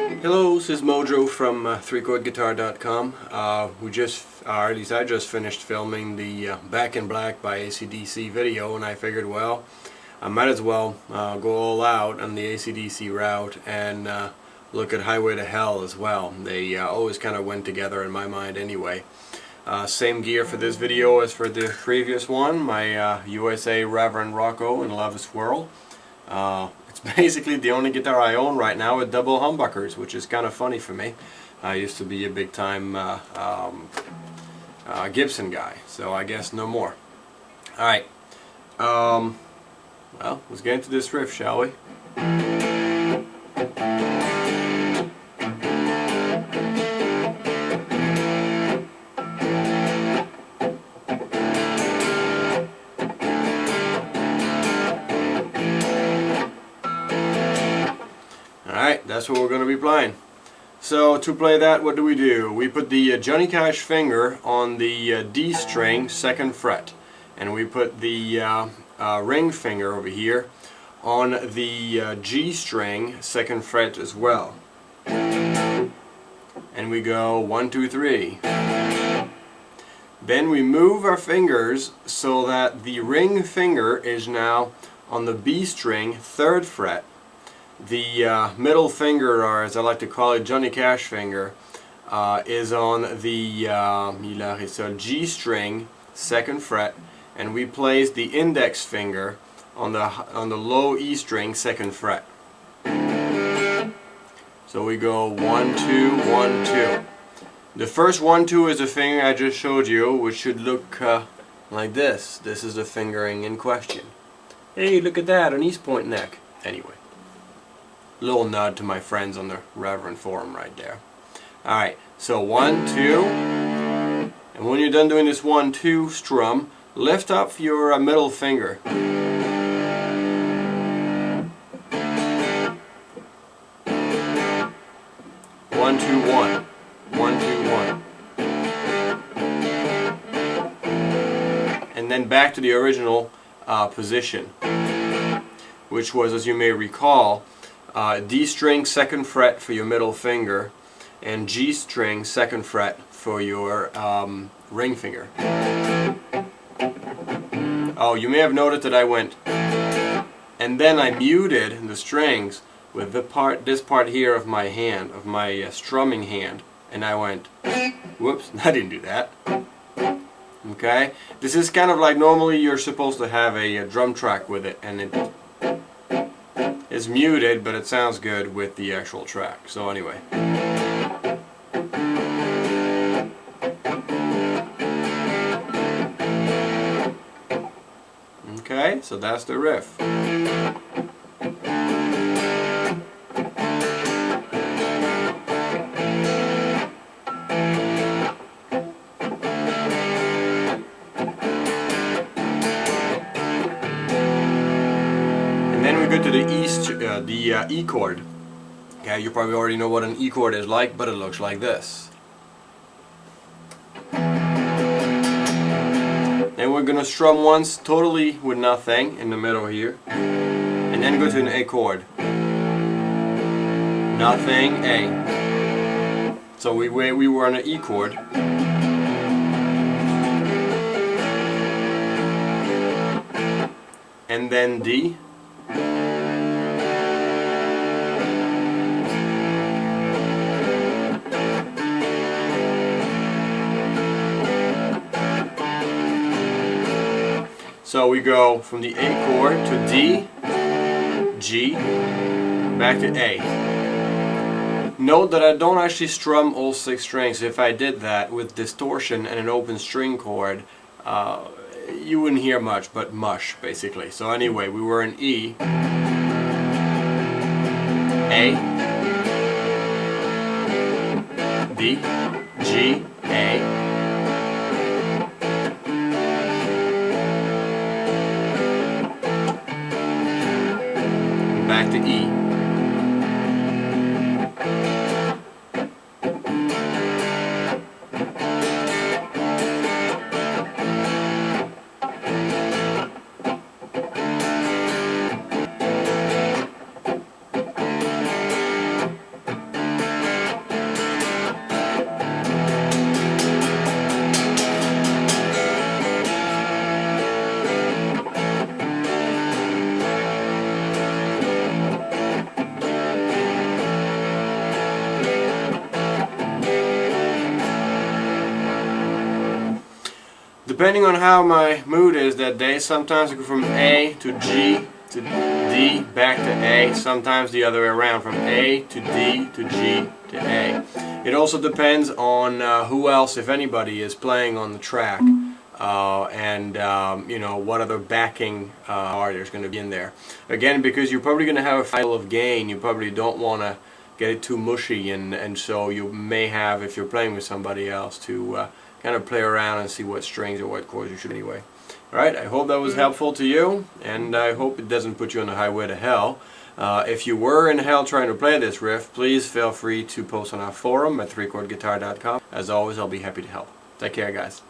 Hello, this is Mojo from ThreeChordGuitar.com. At least I just finished filming the Back in Black by AC/DC video, and I figured, well, I might as well go all out on the AC/DC route and look at Highway to Hell as well. They always kind of went together in my mind anyway. Same gear for this video as for the previous one, my US Reverend Rocco in Love Swirl. It's basically the only guitar I own right now with double humbuckers, which is kind of funny for me. I used to be a big time Gibson guy, so I guess no more. Alright, well, let's get into this riff, shall we? Alright, that's what we're going to be playing. So to play that, what do? We put the Johnny Cash finger on the D string, 2nd fret. And we put the ring finger over here on the G string, 2nd fret as well. And we go 1, 2, 3. Then we move our fingers so that the ring finger is now on the B string, 3rd fret. The middle finger, or as I like to call it, Johnny Cash finger, is on the G string, 2nd fret, and we place the index finger on the low E string, 2nd fret. So we go 1, 2, 1, 2. The first 1, 2 is the finger I just showed you, which should look like this. This is the fingering in question. Hey, look at that, an East Point neck. Anyway. Little nod to my friends on the Reverend forum right there. Alright, so 1, 2, and when you're done doing this 1, 2 strum, lift up your middle finger. 1, 2, 1. 1, 2, 1. And then back to the original position, which was, as you may recall, D string, 2nd fret for your middle finger, and G string, 2nd fret for your ring finger. Oh, you may have noted that I went, and then I muted the strings with this part here of my hand, of my strumming hand, and I went, whoops, I didn't do that. Okay, this is kind of like normally you're supposed to have a drum track with it, and it's muted, but it sounds good with the actual track. So anyway. Okay, so that's the riff. Then we go to the E chord. Okay, you probably already know what an E chord is like, but it looks like this. Then we're gonna strum once totally with nothing in the middle here, and then go to an A chord. Nothing, A. So we were on an E chord. And then D. So we go from the A chord to D, G, back to A. Note that I don't actually strum all 6 strings. If I did that with distortion and an open string chord, you wouldn't hear much but mush, basically. So anyway, we were in E, A, D, G, A, back to E. depending on how my mood is that day, sometimes I go from A to G to D back to A, sometimes the other way around, from A to D to G to A. It also depends on who else, if anybody, is playing on the track, and you know, what other backing there's going to be in there. Again, because you're probably going to have a file of gain, you probably don't want to get it too mushy, and so you may have, if you're playing with somebody else, to kind of play around and see what strings or what chords you should anyway. Alright, I hope that was helpful to you, and I hope it doesn't put you on the highway to hell. If you were in hell trying to play this riff, please feel free to post on our forum at ThreeChordGuitar.com. As always, I'll be happy to help. Take care, guys.